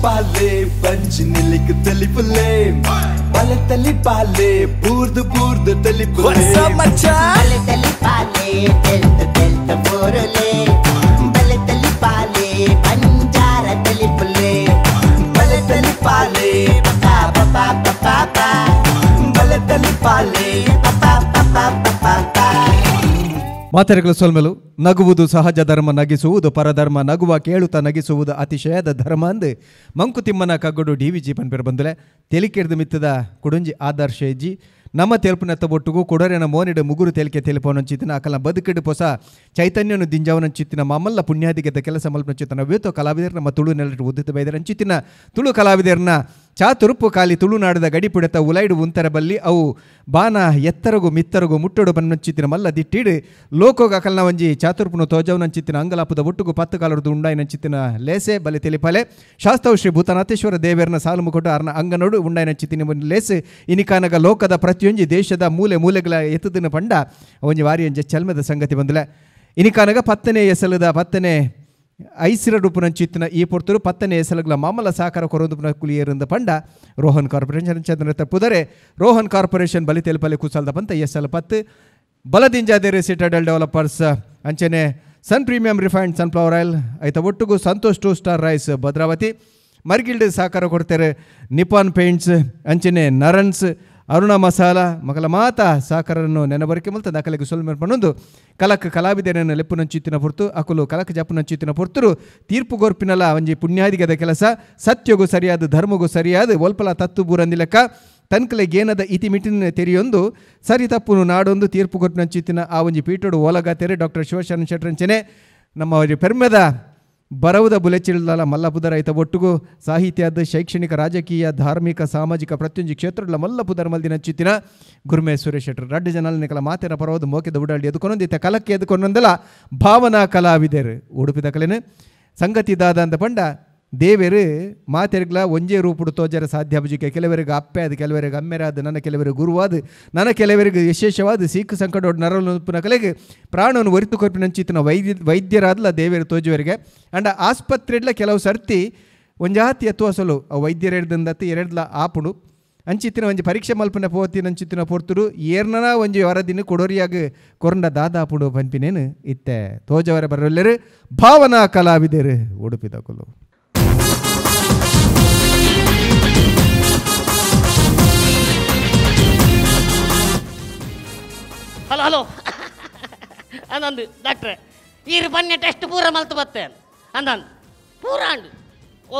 పాలే పంచి నిలికి తెలిపులే బల తల్లి పాలే బూర్దు బూర్దు తెలిపులే బల తల్లి పాలే తెల్త తెల్త బోరలే బల తల్లి పాలే పంజార తెలిపులే బల తల్లి పాలే పపా పపా పపా బల తల్లి పాలే పపా పపా పపా. ಮಾತೆರೆಗಳ ಸೊಲ್ಮೆಲು ನಗುವುದು ಸಹಜ ಧರ್ಮ, ನಗಿಸುವುದು ಪರಧರ್ಮ, ನಗುವ ಕೇಳುತ್ತಾ ನಗಿಸುವುದು ಅತಿಶಯದ ಧರ್ಮ ಅಂದು ಮಂಕುತಿಮ್ಮನ ಕಗ್ಗಡು DVG ಪನ್ಪೇರು ಬಂದುಲೆ ತೆಲಿಕೆಡ್ದು ಮಿತ್ತದ ಕುಡುಂಜಿ ಆದರ್ಶ ಇಜ್ಜಿ ನಮ್ಮ ತೆಲುಪುನೆತ್ತ ಒಟ್ಟುಗೂ ಕೊಡರೆನ ಮೋನಿಡು ಮುಗುರು ತೆಲಿಕೆ ತೆಲುಪವನಂಚಿತ್ತಿನ ಅಕಲ ಬದುಕಿಡು ಹೊಸ ಚೈತನ್ಯನು ದಿಂಜವನಂಚಿತ್ತಿನ ಮಮ್ಮಲ್ಲ ಪುಣ್ಯಾದಿಗೆದ ಕೆಲಸ ಮಲ್ಪನಂಚಿತ್ತಿನ ವೇತೋ ಕಲಾವಿದರ ನಮ್ಮ ತುಳು ನೆಲಟು ಉದ್ದಿತ ಬೈದರಂಚಿತ್ತಿನ ತುಳು ಕಲಾವಿದರನ್ನ ಚಾತುರುಪ್ಪು ಕಾಲಿ ತುಳುನಾಡದ ಗಡಿಪುಡೆತ ಉಲೈಡು ಉಂತರ ಬಲ್ಲಿ ಅವು ಬಾನ ಎತ್ತರಗು ಮಿತ್ತರಗು ಮುಟ್ಟಡು ಬನ್ನಂಚಿತ್ತಿನ ಮಲ್ಲ ದಿಟ್ಟಿಡು ಲೋಕೋಗ ಅಕಲ್ನ ಒಂಜಿ ಚಾತುರ್ಪುನು ತೋಜವನಂಚಿತ್ತಿನ ಅಂಗಲಾಪದ ಒಟ್ಟುಗು ಪತ್ತು ಕಾಲರದು ಉಂಡಾಯಿನಂಚಿತ್ತಿನ ಲೇಸೆ ಬಲಿ ತೆಲಿಪಲೆ ಶಾಸ್ತವ ಶ್ರೀ ಭೂತನಾಥೇಶ್ವರ ದೇವರನ ಸಾಲು ಮುಕೊಟ್ಟು ಅರ್ನ ಅಂಗನೋಡು ಉಂಡಾಯಿನಂಚಿತ್ತಿನ ಲೇಸೆ ಇನಿಕಾನಗ ಲೋಕದ ಪ್ರತಿಯೊಂಜಿ ದೇಶದ ಮೂಲೆ ಮೂಲೆಗಳ ಎತ್ತದಿನ ಪಂಡ ಒಂಜಿ ವಾರಿಯಂಜ ಚಲ್ಮದ ಸಂಗತಿ ಬಂದಲೆ ಇನಿಕಾನಗ ಪತ್ತನೇ ಎಸಲದ ಪತ್ತನೇ ಐಸಿರ ರೂಪುನಂಚಿತ್ತಿನ ಈ ಪೊರ್ತರು ಪತ್ತನೇ ಎಸಲಗಳ ಮಾಮಲ ಸಾಕಾರ ಕೊರೊಂದು ಕುಲಿಯರಿಂದ ಪಂಡ ರೋಹನ್ ಕಾರ್ಪೊರೇಷನ್ ಚಂದ್ರ ಪುದರೆ ರೋಹನ್ ಕಾರ್ಪೊರೇಷನ್ ಬಲಿ ತೆಲುಪಲೆ ಕುಸಲ್ದ ಪಂತ ಎಸಲ್ ಪತ್ತು ಬಲದಿಂಜಾದೇರಿ ಸಿಟಾಡೆಲ್ ಡೆವಲಪರ್ಸ್ ಅಂಚನೆ ಸನ್ ಪ್ರೀಮಿಯಂ ರಿಫೈನ್ಡ್ ಸನ್ಫ್ಲವರ್ ಆಯಿಲ್ ಐತ ಒಟ್ಟುಗೂ ಸಂತೋಷ್ 2 ಸ್ಟಾರ್ ರೈಸ್ ಭದ್ರಾವತಿ ಮರ್ಗಿಲ್ಡ್ ಸಾಕಾರ ಕೊಡ್ತಾರೆ ನಿಪಾನ್ ಪೇಂಟ್ಸ್ ಅಂಚನೆ ನರನ್ಸ್ ಅರುಣ ಮಸಾಲ ಮಗಲ ಮಾತ ಸಾಕರನ್ನು ನೆನಬರಿಕೆ ಮಲ್ತ ದಾಖಲೆಗೆ ಸೊಲ್ಮೇರ್ ಪನ್ನೊಂದು ಕಲಕ್ ಕಲಾವಿದರನ್ನು ಲೆಪ್ಪುನಂಚಿತ್ತಿನ ಪೊರ್ತು ಅಕುಲು ಕಲಕ್ ಜಪ್ಪುನಂಚಿತ್ತಿನ ಪೊರ್ತರು ತೀರ್ಪು ಗೊರ್ಪಿನಲ ಒಂಜಿ ಪುಣ್ಯಾದಿಗದ ಕೆಲಸ ಸತ್ಯಗೂ ಸರಿಯಾದ ಧರ್ಮಗೂ ಸರಿಯಾದ ಒಲ್ಪಲ ತತ್ತು ಬೂರಂದಿಲೆಕ್ಕ ತನ್ಕಲೆ ಗೇನದ ಇತಿಮಿಟಿನ ತೆರೆಯೊಂದು ಸರಿ ತಪ್ಪುನು ನಾಡೊಂದು ತೀರ್ಪು ಗೊರ್ಪಿನಂಚಿತ್ತಿನ ಆ ಒಂಜಿ ಪೀಠೋಡು ಓಲಗ ತೆರೆ ಡಾಕ್ಟರ್ ಶಿವಶರಣ ಶೆಟ್ರಂಚನೆ ನಮ್ಮ ಪೆರ್ಮೆದ ಬರವುದ ಬುಲೆಚಿಲ್ದಲ ಮಲ್ಲಪುದರ ಐತ ಒಟ್ಟುಗೂ ಸಾಹಿತ್ಯದ ಶೈಕ್ಷಣಿಕ ರಾಜಕೀಯ ಧಾರ್ಮಿಕ ಸಾಮಾಜಿಕ ಪ್ರತಿಯೊಂದು ಕ್ಷೇತ್ರಗಳ ಮಲ್ಲಪುದರ ಮಲ್ದಿನ ಚಿತ್ತಿನ ಗುರುಮೇ ಸುರೇಶ್ ಶೆಟ್ಟರು ರಡ್ಡು ಜನಲ್ನ ಕಲ ಮಾತೆರ ಪರವಾದ ಮೋಕೆದ ಉಡಾಡಿ ಎದುಕೊಂಡೊಂದಿತ್ತ ಕಲಕ್ಕೆ ಎದುಕೊಂಡೊಂದಲ್ಲ ಭಾವನಾ ಕಲಾವಿದರು ಉಡುಪಿದ ಕಲೆನು ಸಂಗತಿ ದಾದ ಅಂತ ಪಂಡ ದೇವರು ಮಾತೆರ್ಗ್ಲ ಒಂಜೇ ರೂಪುಡು ತೋಜರ ಸಾಧ್ಯ ಬಜಿಕೆ ಕೆಲವರಿಗೆ ಅಪ್ಪೆ ಅದು ಕೆಲವರಿಗೆ ಅಮ್ಮೆರಾದ ನನ್ನ ಕೆಲವರಿಗೆ ಗುರುವಾದ ನನ್ನ ಕೆಲವರಿಗೆ ವಿಶೇಷವಾದ ಸೀಖ್ ಸಂಕಟೋಡು ನರಲುಪುನ ಕಲೆಗೆ ಪ್ರಾಣವನ್ನು ಒರಿತು ಕೊರ್ಪಿನಂಚಿತ್ತಿನ ವೈದ್ಯರಾದಲ್ಲ ದೇವರು ತೋಜುವರಿಗೆ ಅಂಡ ಆಸ್ಪತ್ರೆಡ್ಲ ಕೆಲವು ಸರ್ತಿ ಒಂಜಾತಿ ಎತ್ತುವಸಲು ವೈದ್ಯರು ಹಿಡ್ದಂದತ್ತು ಎರಡ್ಲ ಆಪುಡು ಅಂಚಿತ್ತಿನ ಒಂಜಿ ಪರೀಕ್ಷೆ ಮಲ್ಪನ ಪೋತಿನಂಚಿತ್ತಿನ ಪೊರ್ತುರು ಏರ್ನನ ಒಂಜಿ ವರದಿನ ಕೊಡೋರಿಯಾಗ ಕೊರಂಡ ದಾದಾಪುಡು ಪನ್ಪಿನೇನು ಇತ್ತೆ ತೋಜವರ ಬರಲ್ಲರು ಭಾವನಾ ಕಲಾವಿದರು ಉಡುಪಿದ ಕುಲು. ಹಲೋ ಹಲೋ ಅಂದಂದು ಡಾಕ್ಟ್ರೆ ಈರು ಬನ್ನಿ ಟೆಸ್ಟ್ ಪೂರ ಮಲ್ತು ಬತ್ತೇನೆ ಅಂದಂದು ಪೂರ ಅಂಡು ಓ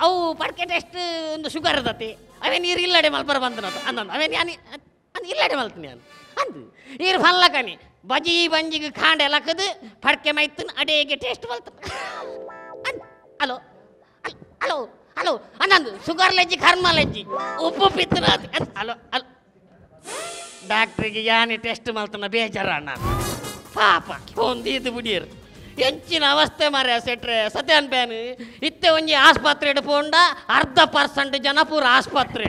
ಅವು ಪಡ್ಕೆ ಟೆಸ್ಟ್ ಒಂದು ಶುಗರ್ ಇರ್ತತಿ ಅವೇ ನೀರು ಇಲ್ಲಡೆ ಮಲ್ಪರ ಬಂದನತ ಅಂದಂದು ಅವೇ ನಾನು ಇಲ್ಲಡೆ ಮಲ್ತೀನಿ ನಾನು ಅಂದು ಈರು ಫಲ್ಲಕನಿ ಬಜಿ ಬಂಜಿಗೆ ಖಾಂಡೆ ಲಕ್ಕದು ಪಡ್ಕೆ ಮೈತನ್ ಅಡೇಗೆ ಟೆಸ್ಟ್ ಮಲ್ತ ಹಲೋ ಹಲೋ ಹಲೋ ಅಂದಂದು ಶುಗರ್ ಲೆಜ್ಜಿ ಕರ್ಮ ಲೆಜ್ಜಿ ಉಪ್ಪು ಪಿತ್ತನ ಹಲೋ ಹಲೋ ಡಾಕ್ಟ್ರಿಗೆ ಯಾನಿ ಟೆಸ್ಟ್ ಮಲ್ತನ ಬೇಜಾರ ನಾನು ಪಾಪ ಒಂದೀದು ಬಿಡಿಯರು ಎಂಚಿನ ಅವಸ್ಥೆ ಮಾರ್ಯ ಸೆಟ್ರೆ ಸತ್ಯ ಅನ್ಪೇನು ಇತ್ತೆ ಒಂಜಿ ಆಸ್ಪತ್ರೆ ಪೋಂಡ 0.5% ಜನ ಪೂರ ಆಸ್ಪತ್ರೆ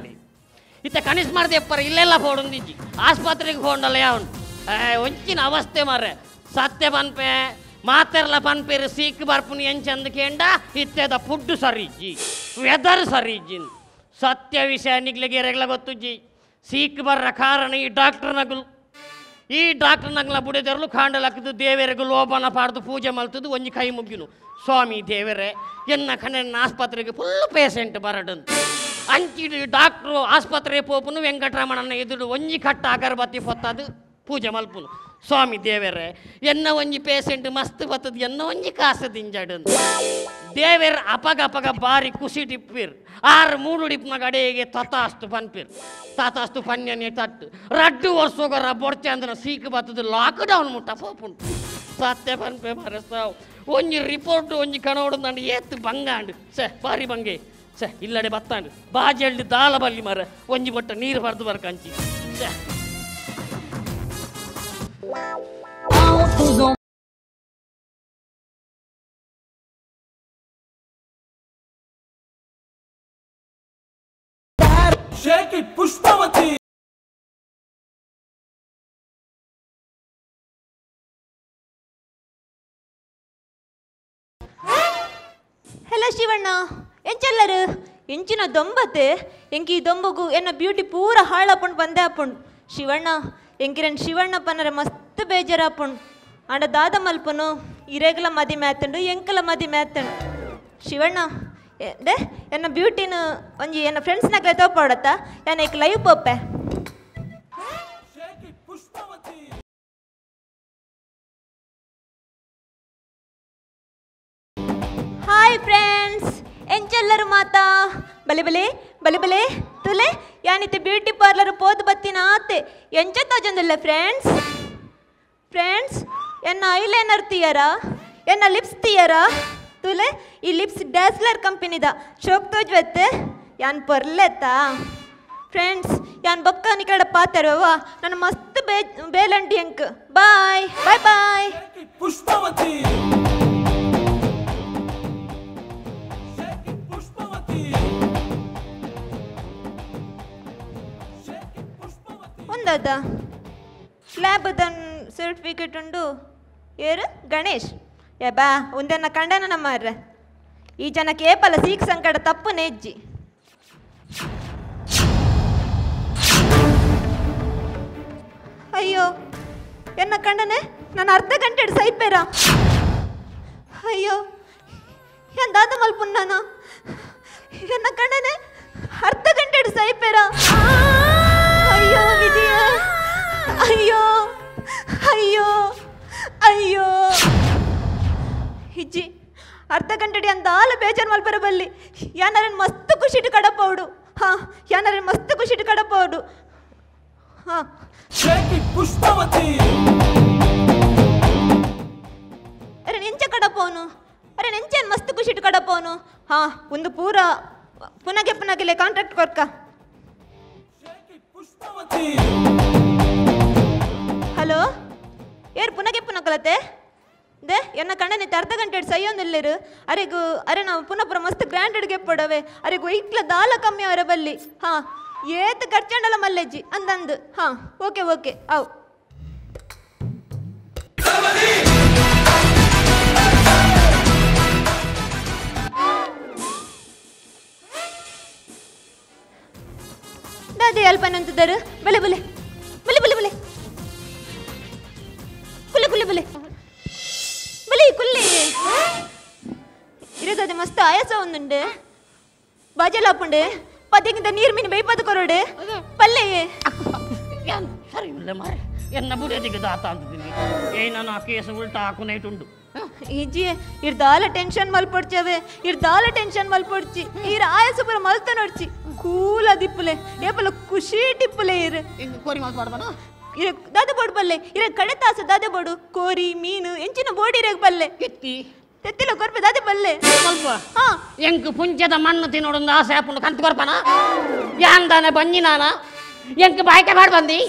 ಇತ್ತೆ ಕನಿಸ್ ಮಾಡ್ದೆ ಎಪ್ಪರ ಇಲ್ಲೆಲ್ಲ ಪೋಡೊಂದಿಜ್ಜಿ ಆಸ್ಪತ್ರೆಗೆ ಪೋಂಡಲ್ಲ ಯಾವನು ಒಂಚಿನ ಅವಸ್ಥೆ ಮಾರ್ರೆ ಸತ್ಯ ಪನ್ಪೆ ಮಾತೆರ್ಲ ಪನ್ಪೇರು ಸೀಕ್ ಬರ್ಪುನಿ ಎಂಚಂದ ಕೇಂಡ ಇತ್ತೆದ ಫುಡ್ ಸರಿಜ್ಜಿ ವೆದರ್ ಸರಿಜ್ಜಿ ಸತ್ಯ ವಿಷಯ ನಿಗ್ಲಿಗೆ ರೆಗ್ಲ ಗೊತ್ತುಜ್ಜಿ ಸೀಕ್ ಬರ್ರ ಕಾರಣ ಈ ಡಾಕ್ಟರ್ ನಗ್ಲ ಬುಡಿದರ್ಲು ಕಾಂಡಲಕ್ಕದು ದೇವರಿಗೆ ಲೋಬನ ಪಾಡ್ದು ಪೂಜೆ ಮಲ್ತದ್ದು ಒಂಜಿ ಕೈ ಮುಗ್ಗಿನು ಸ್ವಾಮಿ ದೇವರೇ ಎನ್ನ ಕಣ್ಣ ಆಸ್ಪತ್ರೆಗೆ ಫುಲ್ ಪೇಷೆಂಟ್ ಬರಡಂತ ಅಂಚಿಡು ಡಾಕ್ಟ್ರು ಆಸ್ಪತ್ರೆ ಪೋಪುನು ವೆಂಕಟರಮಣನ ಎದುರು ಒಂಜಿ ಕಟ್ಟ ಅಗರಬತ್ತಿ ಹೊತ್ತದು ಪೂಜೆ ಮಲ್ಪುನು ಸ್ವಾಮಿ ದೇವರೇ ಎನ್ನ ಒಂಜಿ ಪೇಷೆಂಟ್ ಮಸ್ತ್ ಬತ್ತದು ಎನ್ನ ಒಂಜಿ ಕಾಸು ದಿಂಜಾಡಂತ ದೇವರ ಅಪಗ ಬಾರಿ ಖುಷಿ ಟಿಪ್ಪಿರ್ 6 ಡಿಪ್ನಾಗ ಅಡೆಗೆ ತತಾಸ್ತು ಪನ್ಪಿರ್ ತಾತಾಸ್ತು ಪನ್ಯನೆ ತಟ್ಟು 2 ವರ್ಷೋಗರ ಬೊಡ್ಚೆ ಅಂದ್ರೆ ಸೀಕ್ ಬತ್ತದು ಲಾಕ್ಡೌನ್ ಮುಟ್ಟ ಪೋಪುಂಟು ಸತ್ಯ ಪನ್ಪೆ ಮರಸ್ತಾವ್ ಒಂಜಿ ರಿಪೋರ್ಟ್ ಒಂಜಿ ಕಣೋಡು ನಂಡು ಏತ್ತು ಬಂಗಾಂಡು ಬಾರಿ ಬಂಗೆ ಇಲ್ಲಡೆ ಬತ್ತಾಂಡು ಬಾಜೆಳ್ಳಿ ದಾಲ ಬಲ್ಲಿ ಮರ ಒಂಜಿ ಬೊಟ್ಟ ನೀರು ಬರ್ದು ಬರ್ಕಂಚಿ Shake it, Pushpavati. Hello Shivana, ಎಂಚೆಲ್ಲರು ಎಂಚಿನ ದೊಂಬತ್ತೆ ಎಂಕಿ ಈ ದೊಂಬಗು ಎನ್ನ ಬ್ಯೂಟಿ ಪೂರ ಹಾಳಾಪುಂಡು ಬಂದೆ ಆಪುಂಡು ಶಿವಣ್ಣ ಎಂಕಿರನ್ ಶಿವಣ್ಣ ಪನ್ನರ ಮಸ್ತ್ ಬೇಜಾರಾಪುಂಡು ಆಂಡ ದಾದ ಮಲ್ಪನು ಇರೇಗಲ ಮದಿ ಮ್ಯಾತಂಡು ಎಂಕಲ ಮದಿ ಮ್ಯಾತಂಡು ಶಿವಣ್ಣ ದೇ ಎನ್ನ ಬ್ಯೂಟಿನ ಒಂಜಿ ಎನ್ನ ಫ್ರೆಂಡ್ಸ್ನಾಗ ತೋಪಾಡತ್ತ ನಾನು ಈಗ ಲೈವ್ ಪೋಪೆ ಹಾಯ್ ಫ್ರೆಂಡ್ಸ್ ಎಂಚೆಲ್ಲರು ಮಾತಾ ಬಲೆ ಬಲೆ ಬಲೆ ಬಲೆ ತುಲೆ ಯಾನಿತ್ತೆ ಬ್ಯೂಟಿ ಪಾರ್ಲರ್ ಪೋದು ಬತ್ತಿನ ಆತೆ ಎಂಚ ತಜಂದಿಲ್ಲ ಫ್ರೆಂಡ್ಸ್ ಫ್ರೆಂಡ್ಸ್ ಎನ್ನ ಐಲೈನರ್ ತೀಯರಾ ಎನ್ನ ಲಿಪ್ಸ್ ತೀಯರಾ ತುಲೆ ಈ ಲಿಪ್ಸ್ ಡ್ಯಾಸ್ಲರ್ ಕಂಪನಿದ ಶೋಕ್ ತೋಜ್ವತ್ತೆ ಯಾನ್ ಪರ್ಲೆತ್ತಾ ಫ್ರೆಂಡ್ಸ್ ಯಾನ್ ಬೊಕ್ಕ ನಿಕಡ ಪಾತರವ ನನ್ನ ಮಸ್ತ್ ಬೇಲಂಟಿ ಅಂಕ್ ಬಾಯ್ ಬಾಯ್ ಬಾಯ್ ಪುಷ್ಪವತಿ ಒಂದದ ಲ್ಯಾಬದ ಸರ್ಟಿಫಿಕೇಟ್ ಉಂಡು ಏರು ಗಣೇಶ್ ಏ ಬಾ ಒಂದನ್ನ ಕಂಡನ ನಮ್ಮರ್ರೆ ಈ ಜನಕ್ಕೆ ಏಪಲ ಸೀಕ್ ಸಂಕಟ ತಪ್ಪು ನೆಜ್ಜಿ ಅಯ್ಯೋ ಎನ್ನ ಕಂಡನೆ ನಾನು ಅರ್ಧ ಗಂಟೆ ಸೈಪೇರ ಅಯ್ಯೋ ಏನ್ ದಾದ ಮಲ್ಪುನ್ನಾನ ಎನ್ನ ಕಂಡನೆ ಅರ್ಧ ಗಂಟೆ ಸೈಪೇರ ಅಯ್ಯೋ ವಿಜಯ ಅಯ್ಯೋ ಅಯ್ಯೋ ಅಯ್ಯೋ ಹಿಜ್ಜಿ ಅರ್ಧ ಗಂಟೆ ಅಂತ ಆಲ ಬೇಜಾರು ಮಲ್ಪರ ಬಲ್ಲಿ ಯಾನರನ್ ಮಸ್ತ್ ಖುಷಿಟ್ಟು ಕಡಪೌಡು ಹಾ ಯಾನರನ್ ಮಸ್ತ್ ಖುಷಿಟ್ಟು ಕಡಪೌಡು ಹಾ ಪುಷ್ಪವತಿ ಅರೆ ನೆಂಚ ಕಡಪವನು ಅರೆ ನೆಂಚೇನು ಮಸ್ತ್ ಖುಷಿಟ್ಟು ಕಡಪವನು ಹಾ ಒಂದು ಪೂರ ಪುನಗೆ ಕಾಂಟ್ರಾಕ್ಟ್ ಕೊರ್ಕ ಹಲೋ ಏರ್ ಪುನಗೆ ಕಲತೆ ದೇ ಎನ್ನ ಕಣ್ಣನಿತ್ತು ಅರ್ಧ ಗಂಟೆ ಸೈಯೊಂದಿಲ್ಲರು ಅರೆಗೂ ಅರೆ ನಾವು ಪುನಃ ಮಸ್ತ್ ಗ್ರ್ಯಾಂಡೆಡ್ ಗೆಪ್ಪಡವೆ ಅರೆಗೂ ಇಟ್ಲ ದಾಲ ಕಮ್ಮಿ ಅವರ ಬಲ್ಲಿ ಹಾ ಏತ್ ಖರ್ಚಂಡಲ ಮಲ್ಲೆಜ್ಜಿ ಅಂದಂದು ಹಾ ಓಕೆ ಓಕೆ ಅವು ದಾದಿ ಅಲ್ಪನಂತಿದ್ದರು ಬಲೆ ಬಲೆ ಬಲೆ ಬಲೆ ಬಲೆ ಕುಲ್ಲೆ ಕುಲ್ಲೆ ಬಲೆ ಬಲೆ ಕುಲ್ಲೆ ಇರೋದೇ ಮಸ್ತ್ ಆಯಾಸ ಒಂದುಂಡು ಬಾಜಲಾಪುಂಡು ಪತಿಗಿಂತ ನೀರು ಮೀನು ಬೈಪದು ಕೊರಡು ಪಲ್ಲೆ ಸರಿ ಇಲ್ಲ ಮಾರೆ ಎನ್ನ ಬುಡದಿಗೆ ದಾತ ಅಂತಿದ್ದೀನಿ ಏನನ್ನ ಕೇಸ್ ಉಲ್ಟಾ ಹಾಕುನೈಟುಂಡು ಈಜಿ ಇರ್ದಾಲ ಟೆನ್ಷನ್ ಮಲ್ಪೊಡ್ಚವೆ ಇರ್ದಾಲ ಟೆನ್ಷನ್ ಮಲ್ಪೊಡ್ಚಿ ಈರ ಆಯಾಸ ಪುರ ಮಲ್ತ ನೋಡ್ಚಿ ಕೂಲ ದಿಪ್ಪುಲೆ ಏಪಲ ಖುಷಿ ಟಿಪ್ಪುಲೆ ಇರು ಕೋರಿ ಮಾತಾಡ್ಬಾನ ಇರ ದಾದ ಬೋಡು ಬಲ್ಲೆ ಇರ ಕಡೆ ತಾಸ ದಾದ ಬೋಡು ಕೋರಿ ಮೀನು ಎಂಚಿನ ಬೋಡಿ ಇರಗ್ ಬಲ್ಲೆ ಎತ್ತಿ ತೆತ್ತಿಲ ಕೊರ್ಪೆ ದಾದೆ ಬಲ್ಲೆ ಸ್ವಲ್ಪ ಹಾ ಎಂಕ್ ಪುಂಚದ ಮಣ್ಣು ತಿನ್ನೋಡೊಂದು ಆಸೆ ಹಾಕೊಂಡು ಕಂತು ಕೊರ್ಪನ ಯಾಂದಾನೆ ಬಂಜಿನಾನ ಎಂಕ್ ಬಾಯ್ಕೆ ಮಾಡಿ ಬಂದಿ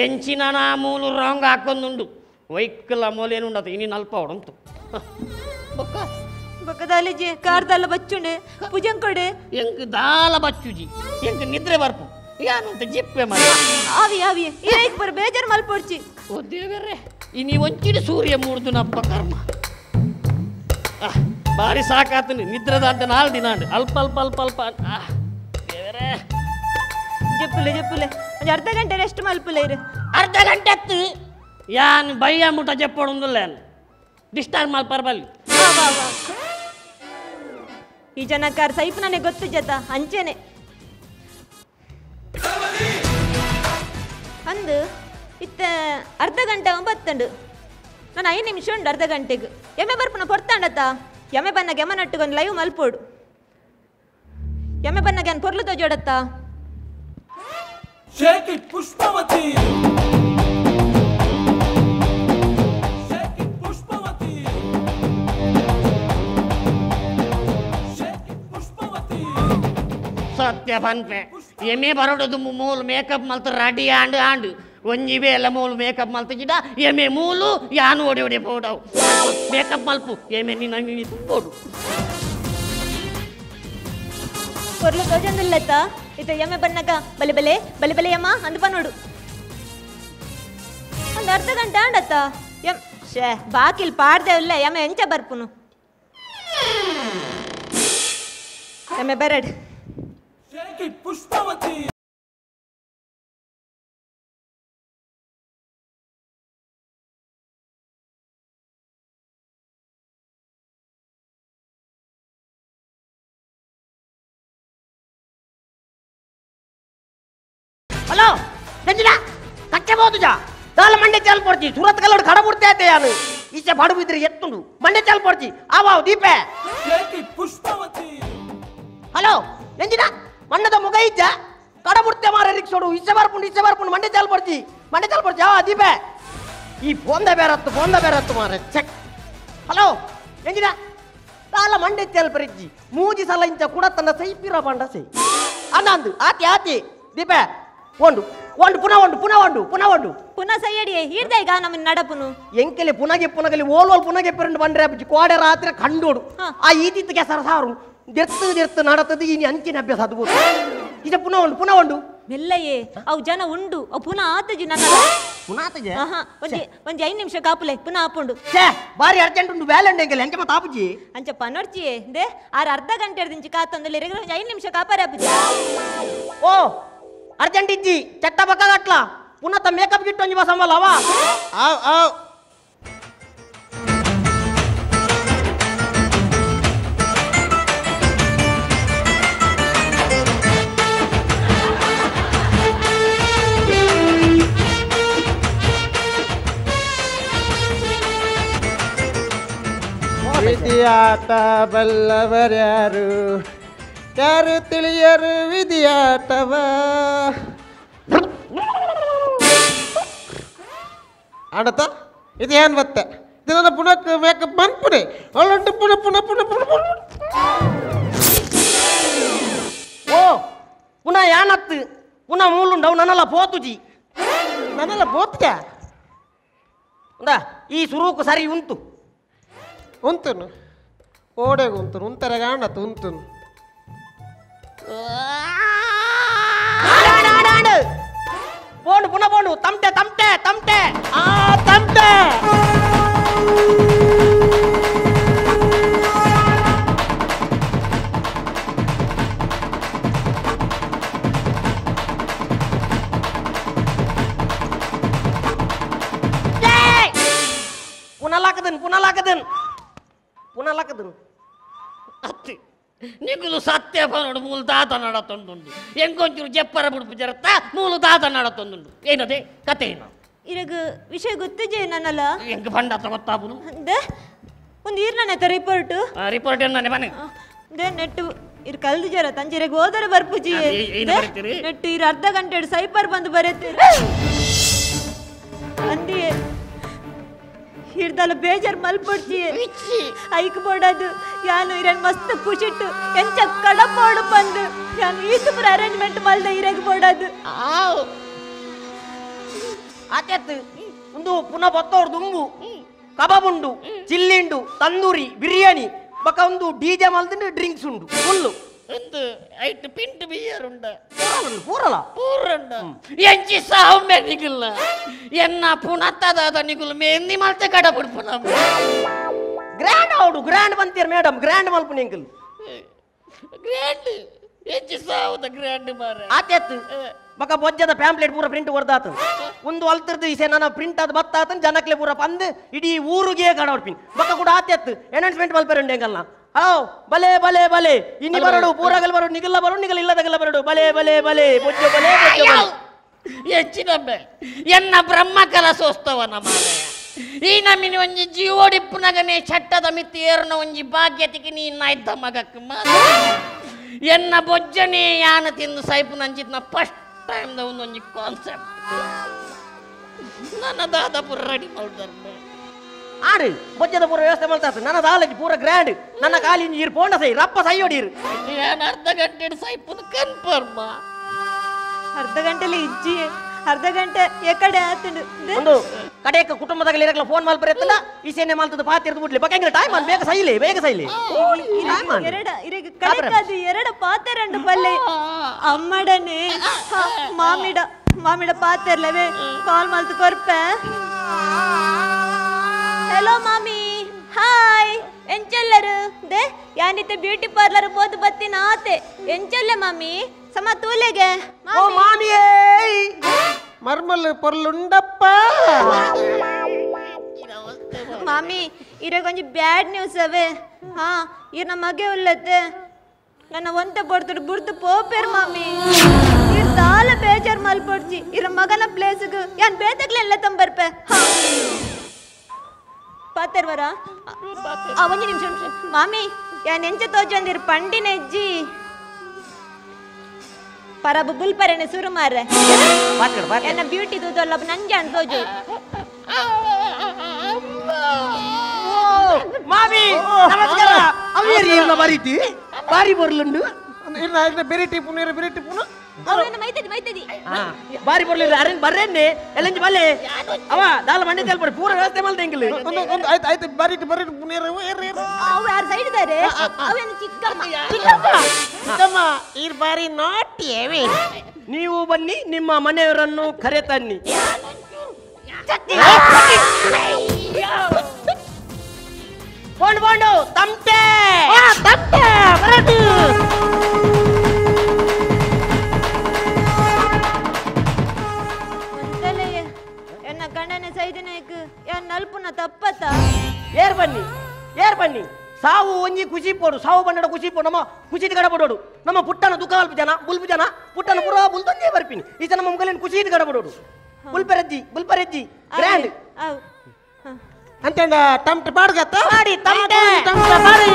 ಎಂಚಿನ ನಾ ಮೂಲು ರಾಂಗ್ ಹಾಕೊಂದುಂಡು ವೈಕ್ಕಲ ಮೂಲೇನುಂಡತ ಇನಿ ನಲ್ಪ ಹೊಡಂತು ಬೊಕ್ಕ ಬೊಕ್ಕದಾಲಿಜಿ ಕಾರ್ದಲ್ಲ ಬಚ್ಚುಂಡೆ ಪುಜಂಕೊಡೆ ಎಂಕ್ ದಾಲ ಬಚ್ಚುಜಿ ಎಂಕ್ ನಿದ್ರೆ ಬರ್ಪು ಯಾನು ಅಂತ ಜಿಪ್ಪೆ ಮಾಡಿ ಆವಿ ಆವಿ ಇರೈಕ್ ಬರ ಬೇಜಾರು ಮಲ್ಪೊಡ್ಚಿ ಓ ದೇವರೇ ಇನಿ ಒಂಚಿಡಿ ಸೂರ್ಯ ಮೂಡ್ದು ನಪ್ಪ ಕರ್ಮ ಬಾರಿ ಸಾಕಾತನು ನಿದ್ರದ ಅಂತ 4 ದಿನ ಅಲ್ಪ ಅಲ್ಪ ಅಲ್ಪ ಅಲ್ಪ ದೇವರೇ ಜಪ್ಪುಲೆ ಜಪ್ಪುಲೆ ಒಂದು ಅರ್ಧ ಗಂಟೆ ರೆಸ್ಟ್ ಮಲ್ಪುಲೆ ಇರು ಅರ್ಧ ಗಂಟೆ ಎತ್ತು ಯಾನ್ ಬಯ್ಯ ಮುಟ ಜಪ್ಪೊಂದಿಲ್ಲ ಡಿಸ್ಟರ್ಬ್ ಮಲ್ಪರ್ ಬಲ್ಲಿ ಈ ಜನಕ್ಕಾರ ಸೈಫ್ ನನಗೆ ಗೊತ್ತು ಜತ ಅಂಚೆನೆ ಅಂದು ಇತ್ತ ಅರ್ಧ ಗಂಟೆ ಬತ್ತಂಡು ನಾನು 5 ನಿಮಿಷ ಉಂಡು ಅರ್ಧ ಗಂಟೆಗೆ ಎಮ್ಮೆ ಬರ್ಪನ ಪೊರ್ತಾಂಡತ್ತ ಎಮ್ಮೆ ಬನ್ನಗೆ ಎಮ್ಮ ನಟ್ಟುಗೊಂದು ಲೈವ್ ಮಲ್ಪೋಡು ಎಮ್ಮೆ ಬನ್ನಗೆ ಏನು ಪೊರ್ಲು ತೋಜೋಡತ್ತ ಪುಷ್ಪವತಿ ಸತ್ಯ ಪನ್ಪೆ ಎಮ್ಮೆ ಬರೋಡದು ಮೂಲು ಮೇಕಪ್ ಮಲ್ತ ರೆಡಿ ಆಂಡು ಒಂಜಿವೆ ಎಲ್ಲ ಮೂಲು ಮೇಕಪ್ ಮಲ್ತ ಗಿಡ ಎಮ್ಮೆ ಮೂಲು ಯಾನು ಒಡಿ ಪೋಡವು ಮೇಕಪ್ ಮಲ್ಪು ಎಮ್ಮೆ ನೀನು ತುಂಬೋಡು ಪೊರ್ಲು ತೋಜೊಂದಿಲ್ಲತ್ತ ಇತ್ತ ಎಮ್ಮೆ ಬನ್ನಗ ಬಲೆ ಬಲೆ ಬಲೆ ಬಲೆ ಅಮ್ಮ ಅಂದು ನೋಡು ಒಂದು ಅರ್ಧ ಗಂಟೆ ಆಂಡತ್ತ ಶೇ ಬಾಕಿಲ್ ಪಾಡ್ದೇವಿಲ್ಲ ಎಮ್ಮೆ ಎಂಚ ಬರ್ಪುನು ಎಮ್ಮೆ ಬೆರಡ್ ಪುಷ್ಪವತಿ హలో సంజన కట్టబోతుజా దాల మండే చాలు పడుచి సూరత్ కల్లోడు కడబుడితే అయితే యాను ఇచ్చే బడుగు ఇద్దరు ఎత్తుండు మండే చాలు పడుచి ఆవావు దీపే ಪುಷ್ಪವತಿ హలో సంజన మన్నద ముగ ఇచ్చా కడబుడితే మారే రిక్షోడు ఇచ్చే వరపుండు మండే చాలు పడుచి ఆవా దీపే ఈ ఫోన్ ಬೇರತ್ತು ಮಾರೆ ಚೆಕ್ ಹಲೋ ಸಂಜನ దాల మండే చాలు పరిచి మూజి సలయించ కూడా తన సైపిరా బండ సై అనందు ఆతి దీపే వండు ಪುನಃ ಸೈಯಡಿ ಹಿಡ್ದೆ ಈಗ ನಮ್ಮ ನಡಪುನು ಎಂಕೆಲೆ ಪುನಗೆ ಓಲ್ವಲ್ ಪುನಗೆ ಪೆರಂಡು ಬಂದ್ರೆ ಅಪ್ಪಿ ಕೋಡೆ ರಾತ್ರಿ ಕಂಡೋಡು ಆ ಈತಿತ್ತಿಗೆ ಸರಸಾರು ದೆರ್ತು ನಡತದು ಇನಿ ಅಂಚಿನ ಅಭ್ಯಾಸ ಅದು ಇದು ಪುನಃ ಉಂಡು ಮೆಲ್ಲಯೇ ಅವು ಜನ ಉಂಡು ಅವು ಪುನಃ ಆತಜಿ ನನ್ನ ಪುನಾತಜೆ ಒಂಜಿ 5 ನಿಮಿಷ ಕಾಪುಲೆ ಪುನಃ ಆಪುಂಡು ಛೇ ಬಾರಿ ಅರ್ಜೆಂಟ್ ಉಂಡು ವ್ಯಾಲೆ ಉಂಡು ಎಂಕೆಲೆ ಎಂಕೆ ಮತ್ತೆ ಆಪುಜಿ ಅಂಚ ಪನೋರ್ಚಿಯೇ ದೇ ಆರು ಅರ್ಧ ಗಂಟೆ ದಿಂಚಿ ಕಾತಂದಲ್ಲಿ 5 ನಿಮಿಷ ಕಾಪಾರೆ ಆಪುಜಿ ಓ ಅರ್ಜೆಂಟ್ ಇಜ್ಜಿ ಚಟ್ಟ ಬಕ್ಕ ಗಟ್ಲ ಪುನಃ ಮೇಕಪ್ ಗಿಟ್ಟು ಒಂಜಿ ಬಸ ಅವ ವಿಧಿಯಾಟ ಬಲ್ಲವರ್ಯಾರು ಯಾರು ತಿಳಿಯರು ವಿಧಿಯಾಟವ ಆಡತ ಇದು ಏನು ಮತ್ತೆ ಇದು ನನ್ನ ಪುನಃ ಮೇಕಪ್ ಬಂದ್ಪುಣೆ ಒಳ್ಳುಂಟು ಪುನಃ ಓ ಪುನಃ ಯಾನತ್ತು ಪುನಃ ಮೂಲುಂಡವು ನನ್ನೆಲ್ಲ ಪೋತುಜಿ ನನ್ನೆಲ್ಲ ಬೋತ್ಗ ಈ ಸುರೂಕು ಸರಿ ಉಂಟು ಉಂತುನು ಓಡೆಗೆ ಉಂತುನು ಉಂತರ ಕಾಣತ್ತು ಉಂತುನು ಪೋಂಡು ತಮಟೆ ತಮಟೆ పునలాకదన్ అత్తి నీకులు సత్య పనుడు మూలు తాత నడతుండు ఎంకొంచెం చెప్పర బుడుపు జరత మూలు తాత నడతుండు ಏನದೆ ಕತೆ ಏನು ಇರಗ ವಿಷಯ ಗೊತ್ತಿಜೆ ನನ್ನಲ್ಲ ಎಂಕ ಬಂಡ ಅತ್ತ ಗೊತ್ತಾಪುನು ದೇ ಒಂದು ಈರ್ನನೆ ರಿಪೋರ್ಟ್ ರಿಪೋರ್ಟ್ ಏನ ಮನೆ ದೇ ನೆಟ್ಟು ಇರ್ ಕಲ್ದು ಜರ ತಂಜೆರೆಗೆ ಹೋದರೆ ಬರ್ಪುಜಿ ನೆಟ್ಟು ಇರ್ ಅರ್ಧ ಗಂಟೆ ಸೈಪರ್ ಬಂದು ಬರುತ್ತೆ ಅಂದಿ ಹಿಡ್ದಲ್ಲ ಬೇಜಾರ್ ಮಲ್ಪಡ್ಚಿ ಐಕ್ ಬೋಡದು ಯಾನು ಇರನ್ ಮಸ್ತ್ ಖುಷಿಟ್ಟು ಎಂಚ ಕಡಪೋಡು ಬಂದು ಯಾನು ಈಸುಪುರ ಅರೇಂಜ್ಮೆಂಟ್ ಮಲ್ದ ಇರಗ್ ಬೋಡದು ಆತೆತ್ತು ಒಂದು ಪುನಃ ಬತ್ತೋಡು ದುಂಬು ಕಬಾಬ್ ಉಂಡು ಚಿಲ್ಲಿ ಉಂಡು ತಂದೂರಿ ಬಿರಿಯಾನಿ ಬಕ ಒಂದು ಡಿಜೆ ಮಲ್ದ ಡ್ರಿಂಕ್ಸ್ ಉಂಡು ಫುಲ್ಲು ಒಂದು ಐಟ್ ಪಿಂಟ್ ಬಿಯರ್ ಉಂಡ ಪೂರಲ್ಲ ಎಂಚಿ ಸಾವಮ್ಮೆ ನಿಗುಲ್ಲ ಎನ್ನ ಪುನತ್ತದಾದ ನಿಗುಲು ಮೆಂದಿ ಮಲ್ತೆ ಕಡ ಬಿಡ್ಪು ನಮ್ಮ ಗ್ರ್ಯಾಂಡ್ ಅವಡು ಗ್ರ್ಯಾಂಡ್ ಬಂತೀರ ಮೇಡಮ್ ಗ್ರ್ಯಾಂಡ್ ಮಲ್ಪು ನಿಂಗಲ್ ಗ್ರ್ಯಾಂಡ್ ಎಂಚಿ ಸಾವದ ಗ್ರ್ಯಾಂಡ್ ಮಾರ ಆತೆತ್ತು ಬಕ ಬೊಜ್ಜದ ಪ್ಯಾಂಪ್ಲೆಟ್ ಪೂರ ಪ್ರಿಂಟ್ ಹೊರದಾತ ಒಂದು ಅಲ್ತಿರ್ದು ಈಸೆ ನನ್ನ ಪ್ರಿಂಟ್ ಅದು ಬತ್ತಾತನ್ ಜನಕ್ಲೆ ಪೂರ ಬಂದು ಇಡೀ ಊರಿಗೆ ಕಡವಡ್ಪಿನ್ ಬಕ ಕೂಡ ಆತೆತ್ತು ಅನೌನ್ಸ್ಮೆಂಟ್ ಮಲ್ಪೇರು ಎಂಗಲ್ನ ಹಲೋ ಬಲೆ ಇನ್ನಿ ಬರಡು ಪೂರಗಲ್ ಬರಡು ನಿಗಲ್ಲ ಬರಡು ನಿಗಲ್ ಇಲ್ಲದಗಲ್ಲ ಬರಡು ಬಲೆ ಬೊಜ್ಜ ಬಲೆ ಹೆಚ್ಚಿನಬ್ಬೆ ಎನ್ನ ಬ್ರಹ್ಮಕಲ ಸೋಸ್ತವನ ಮಾಲಯ ಈ ನಮ್ಮಿನ ಒಂಜಿ ಜೀವೋಡಿಪ್ಪುನಗನೆ ಚಟ್ಟದ ಮಿತ್ತಿ ಏರ್ನ ಒಂಜಿ ಭಾಗ್ಯತಿಗೆ ನೀನ್ನ ಇದ್ದ ಮಗಕ್ಕ ಎನ್ನ ಬೊಜ್ಜನೆ ಯಾನ ತಿಂದು ಸೈಪು ನಂಚಿದ್ನ ಫಸ್ಟ್ ಟೈಮ್ ದ ಒಂದೊಂಜಿ ಕಾನ್ಸೆಪ್ಟ್ ನನ್ನ ದಾದ ಪೂರ ರೆಡಿ ಮಾಡ್ತಾರೆ ಆಡು ಬೊಜ್ಜದ ಪೂರ ವ್ಯವಸ್ಥೆ ಮಾಡ್ತಾರೆ ನನ್ನ ದಾಲಜಿ ಪೂರ ಗ್ರ್ಯಾಂಡ್ ನನ್ನ ಕಾಲಿ ಇರು ಪೋಂಡ ಸೈ ರಪ್ಪ ಸೈ ಹೊಡೀರು ಏನು ಅರ್ಧ ಗಂಟೆ ಸೈಪುನ ಕನ್ಫರ್ಮ್ ಅರ್ಧ ಗಂಟೆಲಿ ಇಜ್ಜಿ ಅರ್ಧ ಗಂಟೆ ಎಕಡೆ ಆತುಂಡು ಒಂದು ಕಡೆಕ ಕುಟುಂಬದಾಗ ಇರಕ್ಲ ಫೋನ್ ಮಾಲ್ ಬರೆತ್ತಲ್ಲ ಈ ಸೇನೆ ಮಾಲ್ತದ ಪಾತಿರ್ದು ಬಿಡ್ಲಿ ಬಕಂಗಿರ ಟೈಮ್ ಅನ್ ಬೇಗ ಸೈಲಿ ಎರಡ ಪಾತೆರಂಡು ಪಲ್ಲೆ ಅಮ್ಮಡನೆ ಮಾಮಿಡ ಪಾತೆರ್ಲವೇ ಕಾಲ್ ಮಾಲ್ತು ಕೊರ್ಪೆ ಹಲೋ ಮಾಮಿ ಹಾಯ್ ಎಂಚೆಲ್ಲರು ದೇ ಯಾನಿತ್ತೆ ಬ್ಯೂಟಿ ಪಾರ್ಲರ್ ಹೋದ್ ಬತ್ತಿನ ಆತೆ ಆತೆ ಎಂಚಲ್ಲ ಮಾಮಿ ಸಮ ತೂಲೆಗೆ ಓ ಮಾಮಿಯೇ ಮರ್ಮಲ್ ಪೊರ್ಲುಂಡಪ್ಪ ಮಾಮಿ ಇರಾಗ ಒಂಜಿ ಬ್ಯಾಡ್ ನ್ಯೂಸ್ ಅವೇ ಹಾ ಇರ್ ನಮ್ಮ ಮಗೆ ಉಳ್ಳತ್ತೆ ನನ್ನ ಒಂತ ಪಡ್ತಡು ಬುರ್ದು ಪೋಪೇರ್ ಮಾಮಿ ಇರ್ ದಾಲ ಬೇಜಾರ್ ಮಲ್ಪಡ್ಚಿ ಇರ ಮಗನ ಪ್ಲೇಸ್ಗೆ ಯಾನ್ ಬೇತಗ್ಲೆಲ್ಲ ತಂಬರ್ಪೆ ಪಾತರ್ವರ ಒಂಜಿ ನಿಮಿಷ ಮಾಮಿ ಯಾನ್ ಎಂಚ ತೋಜಂದಿರ್ ಪಂಡಿನ ಎಜ್ಜಿ ಪರಬು ಬುಲ್ಪರೆನೆ ಸುರು ಮಾರ್ರೆ ಎನ್ನ ಬ್ಯೂಟಿ ತೂದಲ್ಲ ನಂಗೆ ಅನ್ಸೋಜು ಮಾಮಿ ನಮಸ್ಕಾರ ಅವ್ಯರಿ ಇಲ್ಲ ಬರೀತಿ ಬಾರಿ ಬರ್ಲುಂಡು ಇನ್ನ ಬೆರಿಟಿ ಪುನೀರ ಬೆರಿಟಿ ಪುನ ಅವನ ಮೈತದಿ ಬಾರಿ ಬರ್ಲಿಲ್ಲ ಅರೇಂಜ್ ಬರ್ರೇನೆ ಎಲ್ಲಂಜಿ ಬಲ್ಲೆ ಅವ ದಾಲ ಮಂಡಿ ತೆಲ್ಪಡಿ ಪೂರ ವ್ಯವಸ್ಥೆ ಮಲ್ದೆ ಎಂಗಿಲ್ಲ ಒಂದು ಆಯ್ತು ಆಯ್ತು ಬೆರಿಟಿ ಬೆರಿಟಿ ಪುನೀರ ಅವು ಯಾರ ಸೈಡ್ ಇದ್ದಾರೆ ಅವೇನು ಚಿಕ್ಕಮ್ಮ ಚಿಕ್ಕಮ್ಮ ಈ ಬಾರಿ ನಾಟ್ಯವೇ ನೀವು ಬನ್ನಿ ನಿಮ್ಮ ಮನೆಯವರನ್ನು ಕರೆ ತನ್ನಿ ಬೋಂಡು ಬೋಂಡು ತಮಟೆ ತಮಟೆ ಬರದು ಎನ್ನ ಗಂಡನ ಸೈದನೇಕ್ ಯಾನ್ ನಲ್ಪುನ ತಪ್ಪತ್ತ ಏರ್ ಬನ್ನಿ ಸಾವು ಒಂಜಿ ಖುಷಿ ಪೋಡು ಸಾವು ಬಂಡಡ ಖುಷಿ ಪೋಡು ನಮ್ಮ ಖುಷಿ ಗಡ ಪಡೋಡು ನಮ್ಮ ಪುಟ್ಟನ ದುಃಖ ಅಲ್ಪ ಜನ ಬುಲ್ಪು ಜನ ಪುಟ್ಟನ ಪುರ ಬುಲ್ತೊಂದೇ ಬರ್ಪಿನಿ ಈ ನಮ್ಮ ಮಗಲಿನ ಖುಷಿ ಗಡ ಪಡೋಡು ಬುಲ್ಪರೆಜ್ಜಿ ಗ್ರ್ಯಾಂಡ್ ಅಂತಂದ ಟಮಟ ಬಾಡ್ಗತ್ತ ಮಾಡಿ ತಮಟೆ ಟಮಟ ಬಾಡಿ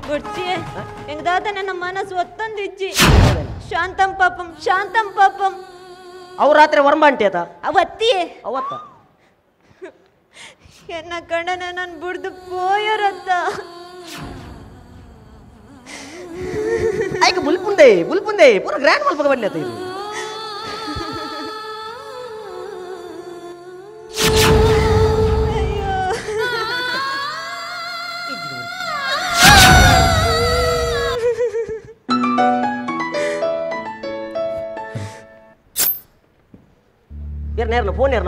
ಗುಡ್ಚಿ ಎಂಗ್ ದಾತ ನನ್ನ ಮನಸ್ಸು ಒತ್ತೊಂದಿಜ್ಜಿ ಶಾಂತಂ ಪಾಪಂ ಅವ್ರ ರಾತ್ರಿ ವರ್ಮ ಅಂಟಿ ಆತ ಅವತ್ತಿಯೇ ಅವತ್ತ ಎನ್ನ ಕಣ್ಣನ ನನ್ ಬಿಡ್ದು ಪೋಯರತ್ತ ಆಯ್ಕೆ ಬುಲ್ಪುಂದೆ ಪೂರ ಗ್ರ್ಯಾಂಡ್ ಮಲ್ಪಗ ಬನ್ನಿ ಆತ ಇದು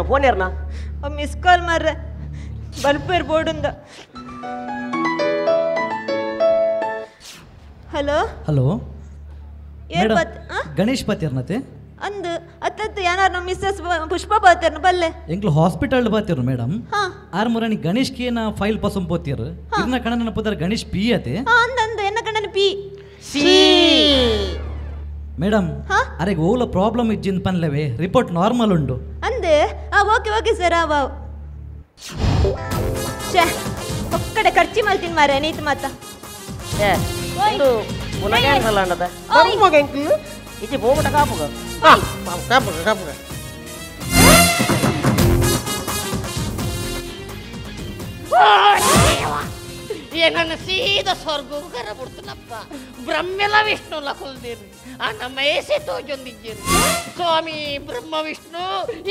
ಫೋನ್ ಏರ್ನ ಮಿಸ್ ಕಾಲ್ ಮಾರ್ರೆ ಬಲ್ಪೇರ್ ಬೋರ್ಡಿಂದ ಹಲೋ ಹಲೋ ಏನ್ ಮೇಡಮ್ ಬತ್ ಗಣೇಶ್ ಪತಿರ್ನತೆ ಅಂದು ಅತ್ತತ್ತು ಯಾರು ಮಿಸ್ಸಸ್ ಪುಷ್ಪ ಬಾತೇರ್ನ ಬಲ್ಲೆ ಎಂಕ್ಲು ಹಾಸ್ಪಿಟಲ್ ಬಾತಿರು ಮೇಡಮ್ ಹಾ ಆರ್ ಮುರಾಣಿ ಗಣೇಶ್ ಕೇನ ಫೈಲ್ ಪಸಂ ಪೋತಿರು ಇರ್ನ ಕಣನ ಪದರ್ ಗಣೇಶ್ ಪಿ ಅತೆ ಹಾ ಅಂದ ಎನ್ನ ಕಣ್ಣನ ಪಿ ಮೇಡಮ್ ಹಾ? ಅರೆಗ್ ಓಲ ಪ್ರಾಬ್ಲಮ್ ಇಜ್ಜಿಂದ್ ಪನ್ಲೆವೆ ರಿಪೋರ್ಟ್ ನಾರ್ಮಲ್ ಉಂಡು ಅಂದೆ ಓಕೆ ಸರ್ ಛೇ ಒಕ್ಕಡೆ ಖರ್ಚಿ ಮಲ್ತೀನಿ ಮಾರೆ ನೀತ್ ಮಾತ ಒಂದು ಪುನಃ ಅಂಡದ ಮಗ ಎಂಕ್ಲು ಇತಿ ಬೋಗಟ ಕಾಪುಗ ಕಾಪುಗ ಏನನ್ನ ಸೀದಾ ಸ್ವರ್ಗವು ಕರ ಬಿಡ್ತನಪ್ಪ ಬ್ರಹ್ಮೆಲ ವಿಷ್ಣುಲ ಕುಲ್ದಿರಿ ಆ ನಮ್ಮ ಏಸೆ ತೋಜೊಂದಿದ್ದೀರಿ ಸ್ವಾಮಿ ಬ್ರಹ್ಮ ವಿಷ್ಣು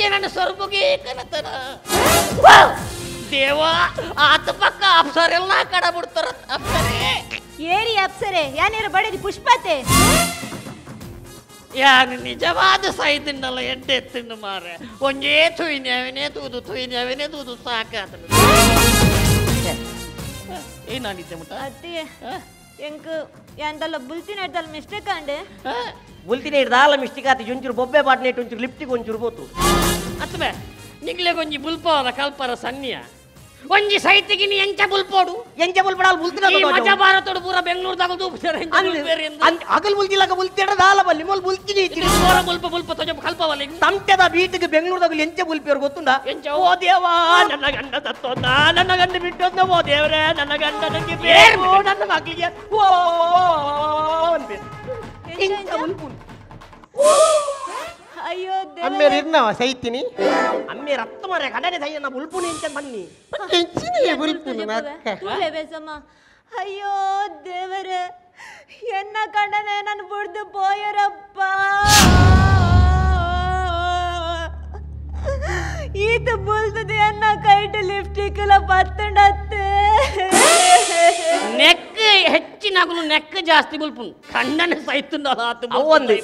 ಏನನ್ನ ಸ್ವರ್ಗಗೆ ಕನತನ ದೇವ ಆತ ಪಕ್ಕ ಅಪ್ಸರೆಲ್ಲ ಕಡ ಬಿಡ್ತಾರ ಅಪ್ಸರೇ ಏರಿ ಅಪ್ಸರೆ ಯಾನೇರು ಬಡದಿ ಪುಷ್ಪತೆ ಯಾನು ನಿಜವಾದ ಸೈದಿನ್ನಲ್ಲ ಎಡ್ಡೆ ಎತ್ತಿಂಡು ಮಾರೆ ಒಂಜೇ ತುಯ್ನವನೇ ತೂದು ಸಾಕಾತನು ಏನಾಗಿದ್ದೆ ಮುಟ್ಟ ಅತ್ತಿ ಎಂಕ್ ಯಾಂದಲ್ಲ ಬುಲ್ತಿನ ಇಡ್ದಲ್ಲ ಮಿಸ್ಟೇಕ್ ಅಂಡೆ ಬುಲ್ತಿನ ಹಿಡ್ದಾಲ ಮಿಸ್ಟೇಕ್ ಆತಿ ಒಂಚೂರು ಬೊಬ್ಬೆ ಬಾಟ್ನೇಟ್ ಒಂಚೂರು ಲಿಫ್ಟಿಗೆ ಒಂಚೂರು ಬೋತು ಅತ್ಬೆ ನಿಗ್ಲೆ ಒಂಜಿ ಬುಲ್ಪವರ ಕಲ್ಪರ ಸನ್ನಿಯ ಒಂಜಿ ಸೈತಿಗೆ ನೀ ಎಂಚ ಬುಲ್ಪೋಡು ಎಂಚ ಬುಲ್ಪಡಾಲ್ ಬುಲ್ತಿನ ಮಜ ಭಾರತೋಡು ಪೂರ ಬೆಂಗಳೂರದಾಗ ದೂಪ್ಸರ ಅಗಲ್ ಬುಲ್ತಿಲಾಗ ಬುಲ್ತಿಡ ದಾಲ ಬಲ್ಲಿ ಮೊಲ್ ಬುಲ್ತಿನಿ ಪೂರ ಬುಲ್ಪ ತೊಜ ಕಲ್ಪವಲ್ಲ ತಮಟೆದ ಬೀಟಿಗೆ ಬೆಂಗಳೂರದಾಗ ಎಂಚ ಬುಲ್ಪಿಯರು ಗೊತ್ತುಂಡ ಎಂಚ ಓ ದೇವಾ ನನ್ನ ಗಂಡ ಸತ್ತೋದ ನನ್ನ ಗಂಡ ಬಿಟ್ಟೋದ ಓ ದೇವರೇ ನನ್ನ ಗಂಡ ನನಗೆ ಬೇಕು ನನ್ನ ಮಕ್ಕಳಿಗೆ ಓ ಅನ್ಬೇಕು ಎಂಚ ಬುಲ್ಪು ಅಯ್ಯೋ ಅಮ್ಮೇರ್ ಇರ್ನವ ಸೈತಿನಿ ಅಮ್ಮೆ ರಕ್ತ ಮರೆ ಕಡನೆ ಸೈಯನ್ನ ಬುಲ್ಪುನಿ ಅಂತ ಬನ್ನಿ ಎಂಚಿನಿ ಬುಲ್ಪುನು ನಕ್ಕ ಬೇಸಮ್ಮ ಅಯ್ಯೋ ದೇವರೇ ಎನ್ನ ಕಂಡನೆ ನನ್ನ ಬಿಡ್ದು ಪೋಯರಪ್ಪ ಈತ ಬುಲ್ತದೆ ಅನ್ನ ಕೈಟ್ ಲಿಫ್ಟಿಕ್ಲ ಪತ್ತಂಡತ್ತೆ ನೆಕ್ ಹೆಚ್ಚಿನಾಗಲು ನೆಕ್ ಜಾಸ್ತಿ ಬುಲ್ಪುನ್ ಕಣ್ಣನೆ ಸೈತುಂಡಲ್ಲ ಆತು ಅವೊಂದು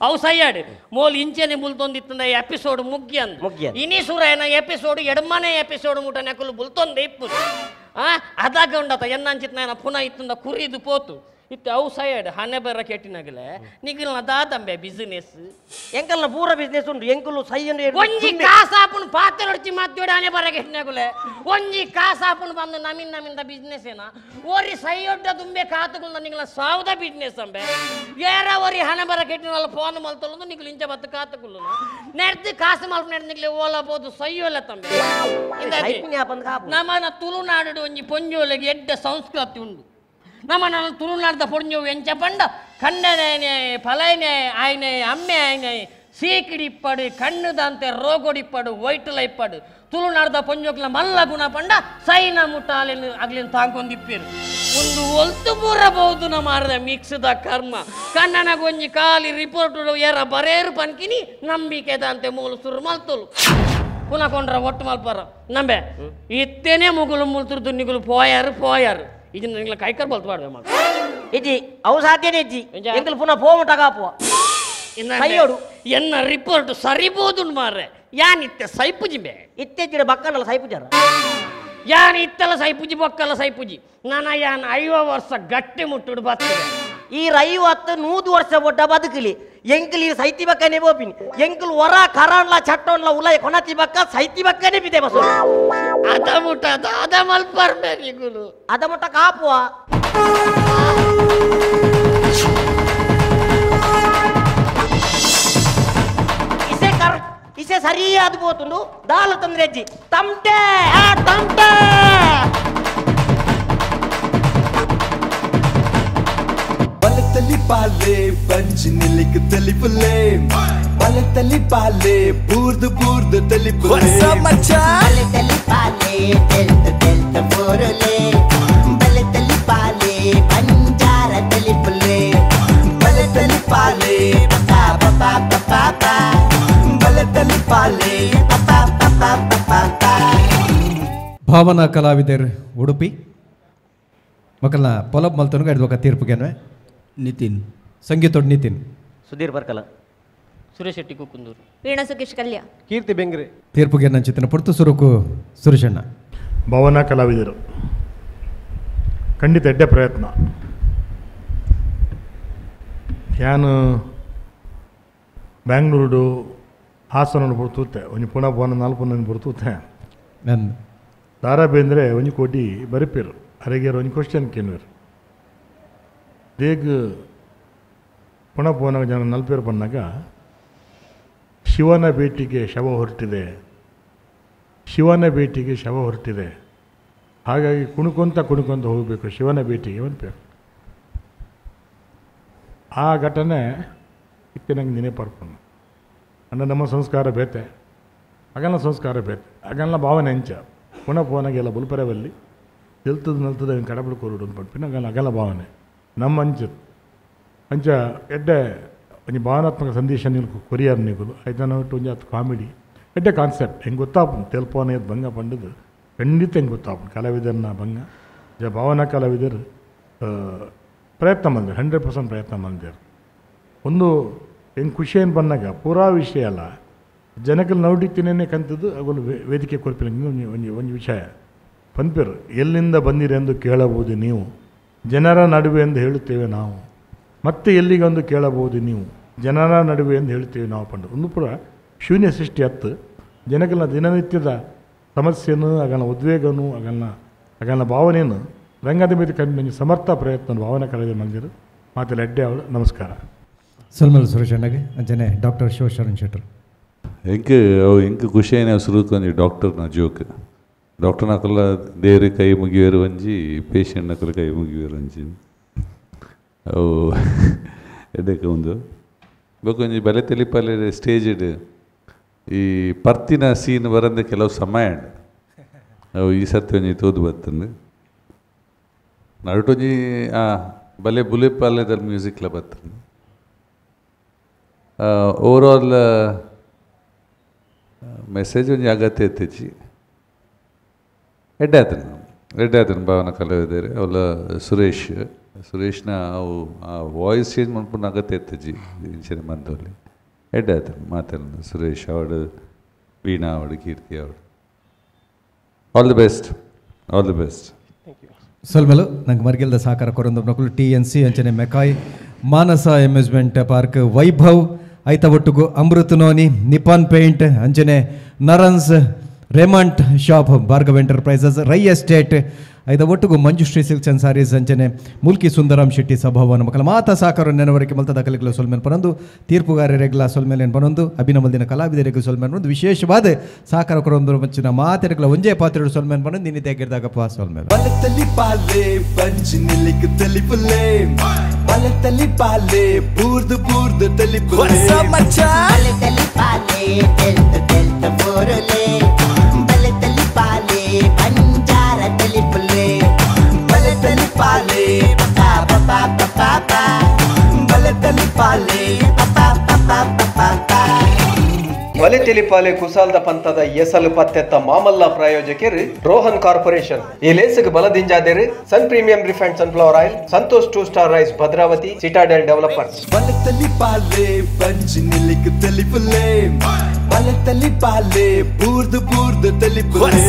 ಅವು ಸೈಯಾಡ್ ಮೋಲ್ ಇಂಚೆನೆ ಬುಲ್ತೊಂದಿತ್ತಂದ ಎಪಿಸೋಡ್ ಮುಗ್ಗಿ ಇನಿ ಸುರ ಏನ ಎಪಿಸೋಡ್ ಎಡಮನೆ ಎಪಿಸೋಡ್ ಮುಟ ನೆಕಲು ಬುಲ್ತೊಂದೆ ಇಪ್ಪು ಅದಾಗ ಉಂಡತ ಎನ್ನಂಚಿತ್ ನಾನು ಪುನಃ ಇತ್ತಂದ ಕುರಿದು ಪೋತು ಇತ್ತು ಅವು ಸೈಡ್ ಹಣೆ ಬರ ಕೆಟ್ಟಿನಾಗಲೆ ನಿಗಲ್ನ ದಾದಂಬೆ ಬಿಸಿನೆಸ್ ಎಂಕಲ್ನ ಪೂರ ಬಿಸ್ನೆಸ್ ಉಂಟು ಎಂಕಲು ಸೈ ಒಂಜಿ ಕಾಸಾಪುನ್ ಪಾತ್ರ ಹೊಡ್ಚಿ ಮಾತೋಡಿ ಹಣೆ ಬರ ಕೆಟ್ಟಿನಾಗಲೆ ಒಂಜಿ ಕಾಸಾಪುನ್ ಬಂದು ನಮ್ಮಿಂದ ಬಿಸ್ನೆಸ್ ಏನ ಓರಿ ಸೈ ಒಡ್ಡ ತುಂಬೆ ಕಾತುಗಳನ್ನ ನಿಗಲ ಸಾವುದ ಬಿಸ್ನೆಸ್ ಅಂಬೆ ಏರ ಓರಿ ಹಣೆ ಬರ ಕೆಟ್ಟಿನಲ್ಲ ಫೋನ್ ಮಲ್ತೊಂದು ನಿಗಲು ಇಂಚ ಬತ್ತು ಕಾತುಗಳು ನೆಡ್ದು ಕಾಸು ಮಲ್ಪ ನೆಡ್ ನಿಗಲೆ ಓಲಬಹುದು ಸೈಯೊಲ್ಲ ತಂಬೆ ನಮ್ಮನ ತುಳುನಾಡು ಒಂಜಿ ಪೊಂಜೋಲೆಗೆ ಎಡ್ಡ ಸಂಸ್ಕೃತಿ ಉಂಡು ನಮ್ಮನ ತುಳುನಾಡ್ದ ಪೊಂಜೋವು ಎಂಚ ಪಂಡ ಕಣ್ಣನೆ ಫಲೈನೆ ಆಯ್ನೆ ಅಮ್ಮೆ ಆಯ್ನೆ ಸೀಕಿಡಿಪ್ಪಡು ಕಣ್ಣುದಂತೆ ರೋಗೊಡಿಪ್ಪಡು ವೈಟಲ ಇಪ್ಪಡು ತುಳುನಾಡ್ದ ಪೊಂಜೋಕ್ಲ ಮಲ್ಲ ಗುಣ ಪಂಡ ಸೈನ ಮುಟ್ಟಾಲೆನು ಆಗ್ಲಿನ ತಾಂಕೊಂದಿಪ್ಪಿರು ಒಂದು ಒಲ್ತು ಬೂರಬಹುದು ನಮ್ಮ ಮಾರದ ಮಿಕ್ಸ್ದ ಕರ್ಮ ಕಣ್ಣನ ಗೊಂಜಿ ಕಾಲಿ ರಿಪೋರ್ಟ್ ಏರ ಬರೇರು ಪನ್ಕಿನಿ ನಂಬಿಕೆದಂತೆ ಮೂಲ ಸುರು ಮಲ್ತುಲು ಪುನಃ ಕೊಂಡ್ರ ಒಟ್ಟು ಮಲ್ಪರ ನಂಬೆ ಇತ್ತೇನೆ ಮುಗುಲು ಮುಲ್ತುರ್ದು ನಿಗುಲು ಪೋಯಾರು ಇದನ್ನ ನಿಂಗ್ಲ ಕೈಕರ್ ಬಲ್ತು ಮಾಡ್ದೆ ಮಗ ಇಜ್ಜಿ ಅವು ಸಾಧ್ಯನೇ ಇಜ್ಜಿ ಎಂಕಲ್ ಪುನಃ ಫೋನ್ ಟಗಾಪುವ ಸೈಯೋಡು ಎನ್ನ ರಿಪೋರ್ಟ್ ಸರಿಬೋದು ಮಾರ್ರೆ ಯಾನಿತ್ತೆ ಸೈಪುಜಿಬೆ ಇತ್ತೆಜ್ಜಿನ ಬಕ್ಕನಲ್ಲ ಸೈಪುಜಾರ ಯಾನ್ ಇತ್ತಲ್ಲ ಸೈಪುಜಿ ಬಕ್ಕಲ್ಲ ಸೈಪುಜಿ ನನ್ನ ಯಾನ್ 50 ವರ್ಷ ಗಟ್ಟಿ ಮುಟ್ಟುಡು ಬರ್ತದೆ ಈ 50-100 ವರ್ಷ ಬೊಡ್ಡ ಬದುಕಲಿ ಎಂಕಲ್ ಈ ಸೈತಿ ಬಕ್ಕನೆ ಬೋಪಿನಿ ಎಂಕಲ್ ಹೊರ ಕರಾನ್ಲ ಚಟ್ಟೋನ್ಲ ಉಲಯ ಕೊನತಿ ಬಕ್ಕ ಸೈತಿ ಬಕ್ಕನೆ ಬಿದೆ ಬಸು ಅದ ಮುಟ್ಟ ಅದ ಮಲ್ಪರ್ಮೆ ನಿಗುಲು ಅದ ಮುಟ್ಟ ಕಾಪುವ ಇಸೆ ಸರಿಯಾದ ಬೋತುಂಡು ದಾಲ ತಂದ್ರೆ ಅಜ್ಜಿ ತಮಟೆ ತಮಟೆ ಬಲತಲಿ ಪಾಲೆ ಪಂಚ್ ನಿಲಿಕ್ ತಲಿ ಪುಲ್ಲೆ ಬಲತಲಿ ಪಾಲೆ ಬೂರ್ದು ತಲಿ ಪುಲ್ಲೆ ಬಲತಲಿ ಪಾಲೆ ತೆಲ್ತ ಪೋರಲೆ ಬಲತಲಿ ಪಾಲೆ ಬಂಜಾರ ತಲಿ ಪುಲ್ಲೆ ಬಲತಲಿ ಪಾಲೆ ಪಾಪ ಬಲತಲಿ ಪಾಲೆ ಪಾಪ ಭಾವನಾ ಕಲಾವಿದರು ಉಡುಪಿ ಮಕ್ಕಳನ್ನ ಪೊಲಬ್ ಮಲ್ತನು ಗಡ್ಬೇಕ ತೀರ್ಪುಗೆನ್ವೆ ನಿತಿನ್ ಸಂಗೀತೋಡ್ ನಿತಿನ್ ಸುಧೀರ್ ಬರ್ಕಲ ಸುರೇಶ್ ಶೆಟ್ಟಿ ಕುಕ್ಕುಂದೂರು ವೀಣಾ ಸುಖೇಶ್ ಕಲ್ಯ ಕೀರ್ತಿ ಬೆಂಗ್ರೆ ತೀರ್ಪುಗೆ ನನ್ನ ಚಿತ್ರನ ಪುರ್ತು ಸುರುಕು ಸುರೇಶಣ್ಣ ಭಾವನಾ ಕಲಾವಿದರು ಖಂಡಿತ ಎಡ್ಡೆ ಪ್ರಯತ್ನ ಯಾನು ಬ್ಯಾಂಗ್ಳೂರು ಹಾಸನ ಬರ್ತೂತೆ ಒಂಜಿ ಪುನಃ ಪೋನ 4 ಬರ್ತೂತೆ ನನ್ನ ದಾರಾ ಬೇಂದ್ರೆ ಒಂಜಿ ಕೋಟಿ ಬರಿಪೇರು ಅರೆಗೇರು ಒಂಜಿ ಕ್ವಶನ್ ಕೇಳುವರು ದೇಗ್ ಪುನಃ ಪೋನಾಗ ಜನ ನಲ್ಪೇರು ಬಂದಾಗ ಶಿವನ ಭೇಟಿಗೆ ಶವ ಹೊರಟಿದೆ ಹಾಗಾಗಿ ಕುಣ್ಕೊಂತ ಹೋಗಬೇಕು ಶಿವನ ಭೇಟಿಗೆ ಅಂದ್ಪೇರು ಆ ಘಟನೆ ಇಕ್ಕೆ ನಂಗೆ ನೆನೆ ಪರ್ಪನ್ನು ಅಂಡ ನಮ್ಮ ಸಂಸ್ಕಾರ ಬೇತೆ ಅಗಲ್ನ ಸಂಸ್ಕಾರ ಬೇತೆ ಅಗಲ್ನ ಭಾವನೆ ಹೆಂಚ ಪುನಃ ಪೋನಾಗೆಲ್ಲ ಬುಲ್ಪರವಲ್ಲಿ ನಿಲ್ತದ ಕಡಬಳು ಕೋರುಡು ಪಡ್ಪಿನ ಅಗಲ ಭಾವನೆ ನಮ್ಮ ಅಂಚ ಎಡ್ಡೆ ಒಂಜಿ ಭಾವನಾತ್ಮಕ ಸಂದೇಶ ನೀವು ಕೊರಿಯರ್ ನಿಗುಲು ಐತನ ಒಟ್ಟು ಒಂಜಿ ಅದು ಕಾಮಿಡಿ ಎಡ್ಡೆ ಕಾನ್ಸೆಪ್ಟ್ ಹೆಂಗೆ ಗೊತ್ತಾಪುಂಡು ತೆಲ್ಪೋನೆ ಭಂಗ ಪಂಡದು ಖಂಡಿತ ಹೆಂಗೆ ಗೊತ್ತಾಪುಂಡು ಕಲಾವಿದರನ್ನ ಭಂಗ ಭಾವನಾ ಕಲಾವಿದರು ಪ್ರಯತ್ನ ಮಾಡಿದ್ರು 100% ಪ್ರಯತ್ನ ಮಾಡಿದ್ರು ಒಂದು ಹೆಂಗೆ ಖುಷಿ ಏನು ಬಂದಾಗ ಪೂರಾ ವಿಷಯ ಅಲ್ಲ ಜನಕ್ಕೆ ನೋಡಿತೀನೇ ಕಂತದ್ದು ಅದೊಂದು ವೇದಿಕೆ ಕೊರ್ಪಿಲ್ಲ ಒಂದು ವಿಷಯ ಪಂಪೇರು ಎಲ್ಲಿಂದ ಬಂದಿರಿ ಎಂದು ಕೇಳಬಹುದು ನೀವು ಜನರ ನಡುವೆ ಎಂದು ಹೇಳುತ್ತೇವೆ ನಾವು ಮತ್ತೆ ಎಲ್ಲಿಗೊಂದು ಕೇಳಬಹುದು ನೀವು ಜನರ ನಡುವೆ ಎಂದು ಹೇಳ್ತೇವೆ ನಾವು ಪಂಡ ಒಂದು ಪುರ ಶೂನ್ಯ ಸೃಷ್ಟಿ ಹತ್ತು ಜನಗಳ ದಿನನಿತ್ಯದ ಸಮಸ್ಯೆನೂ ಆಗಲ್ಲ ಉದ್ವೇಗನೂ ಆಗಲ್ಲ ಭಾವನೆಯನ್ನು ರಂಗದ ಮೇಲೆ ಕಂಡು ಸಮರ್ಥ ಪ್ರಯತ್ನ ಭಾವನೆ ಕಳೆದ ಮಂದಿರು ಮಾತೆಲ್ಲ ಅಡ್ಡೆ ಅವಳು ನಮಸ್ಕಾರ ಸಲ್ಮಲ್ ಸುರೇಶಣ್ಣಗೆ ಅಂಚನೆ ಡಾಕ್ಟರ್ ಶಿವಶರಣ್ ಶೆಟ್ಟರ್ ಎಂಕ್ ಖುಷಿ ಏನೇ ಸುರುಕೊಂಜಿ ಡಾಕ್ಟರ್ನ ಜೋಕ್ ಡಾಕ್ಟರ್ ನಕಲ್ಲ ದೇವ್ರ ಕೈ ಮುಗಿಯೋರು ಒಂಜಿ ಪೇಷಂಟ್ ನಕಲ್ಲ ಕೈ ಮುಗಿಯೋರು ಒಂಜಿ ಅವು ಎಡ್ಡಕ್ಕೆ ಒಂದು ಬೊಕೊಂಜಿ ಬಲೆ ತೆಲಿಪಲ್ಲೆ ಸ್ಟೇಜ್ ಈ ಪರ್ತಿನ ಸೀನ್ ಬರಂದ ಕೆಲವು ಸಮಯ ಅವು ಈ ಸರ್ತಿ ಒಂಜಿ ತೋದು ಬರ್ತಂದು ನಡುಟೊಂಜಿ ಬಲೆ ಬುಲೆಪಾಲ್ಯದಲ್ಲಿ ಮ್ಯೂಸಿಕ್ಲ ಬರ್ತಂದು ಓವರಾಲ್ ಮೆಸೇಜ್ ಒಂಜಿ ಅಗತ್ಯ ಎತ್ತಿಚ್ಚಿ ಎಡ್ಡೆ ಆತನು ಭಾವನಾ ಕಲಾವಿದರು ಅವಳ ಸುರೇಶ್ನ ಅವು ಆ ವಾಯ್ಸ್ ಚೇಂಜ್ ಮಾಡ್ಕೊಂಡು ಅಗತ್ಯ ಎತ್ತಿಜ್ಜಿ ಇಂಚಿನ ಮಂದಲ್ಲಿ ಎಡ್ಡೆ ಆತನು ಮಾತಾಡ ಸುರೇಶ್ ಅವಡು ವೀಣಾ ಅವಡು ಕೀರ್ತಿ ಅವಡು ಆಲ್ ದಿ ಬೆಸ್ಟ್ ಸೊಲ್ಮೆಲು ನಂಗೆ ಮರ್ಗೆಲ್ದ ಸಹಕಾರ ಕೊರೊಂದು ನಕಲು TNC ಅಂಚನೆ ಮೆಕಾಯ್ ಮಾನಸ ಅಮ್ಯೂಸ್ಮೆಂಟ್ ಪಾರ್ಕ್ ವೈಭವ್ ಐತ ಒಟ್ಟುಗು ಅಮೃತ್ ನೋನಿ ನಿಪಾನ್ ಪೇಂಟ್ ಅಂಚನೆ ನರನ್ಸ್ Raymond shop Bhargav enterprises Rai estate ಐದ ಒಟ್ಟುಗು ಮಂಜುಶ್ರೀ ಸಿಲ್ಕ್ಸ್ ಅಂಡ್ ಸಾರೀಸ್ ಅಂಚನೆ ಮುಲ್ಕಿ ಸುಂದರಾಮ್ ಶೆಟ್ಟಿ ಸಭಾವನ ಮಕ್ಕಳ ಮಾತ ಸಾಕಾರ ನೆನವರಿಕೆ ಮಲ್ತದ ಕಲೆಗಳು ಸೊಲ್ಮೇಲೆ ಪನೊಂದು ತೀರ್ಪುಗಾರರೆಗ್ಲ ಸೊಲ್ಮೇಲೆ ಪನೊಂದು ಅಭಿನಮಲ್ದಿನ ಕಲಾವಿದರಿಗೆ ಸೊಲ್ಮೇಲೆ ಒಂದು ವಿಶೇಷವಾದ ಸಾಕಾರ ಕೊರೊಂದು ಮಚ್ಚಿನ ಮಾತೆರೆಗ್ಲ ಒಂಜೇ ಪಾತ್ರೆಗಳು ಸೊಲ್ಮೇಲೆ ಪನೊಂದು ನಿನ್ನೆ ತೆಗೆದಾಗಪ್ಪ ಸೊಲ್ಮೇಲೆ ಬಲತಲಿ ಪಾಲೆ ಪಂಚ್ ನಿಲಿಕ್ ತಲಿ ಪುಲ್ಲೆ ಬಲತಲಿ ಪಾಲೆ ಬೂರ್ದು ಬೂರ್ದು ತಲಿ ಪುಲ್ಲೆ ಬಲತಲಿ ಪಾಲೆ ತೆಲ್ತ ಬೋರಲೆ ಬಲತಲಿ ಪಾಲೆ ಬಂಜಾರ ತಲಿ ಪುಲ್ಲೆ ಬಲತಲಿ ಪಾಲೆ ಪಪಾ ಪಪಾ ಪಪಾ ಬಲತಲಿ ಪಾಲೆ ಪಪಾ ಪಪಾ ಪಪಾ ಬಲೆ ತಿಳಿಪಾಲೆ ಕುಸಾಲ್ದ ಪಂಥದ ಎಸಲು ಪತ್ತೆತ್ತ ಮಾಮಲ್ಲ ಪ್ರಾಯೋಜಕರು ರೋಹನ್ ಕಾರ್ಪೊರೇಷನ್ ಈ ಲೇಸಿಗೆ ಬಲದಿಂಜಾದೇರು sun premium refined sunflower oil Santosh 2 star rice Bhadravati citadel developers ಬಲತಲಿ ಪಾಲೆ ಪಂಚ್ ನಿಲಿಕ್ ತಲಿ ಪುಲ್ಲೆ ಬಲತಲಿ ಪಾಲೆ ಬೂರ್ದು ಬೂರ್ದು ತಲಿ ಪುಲ್ಲೆ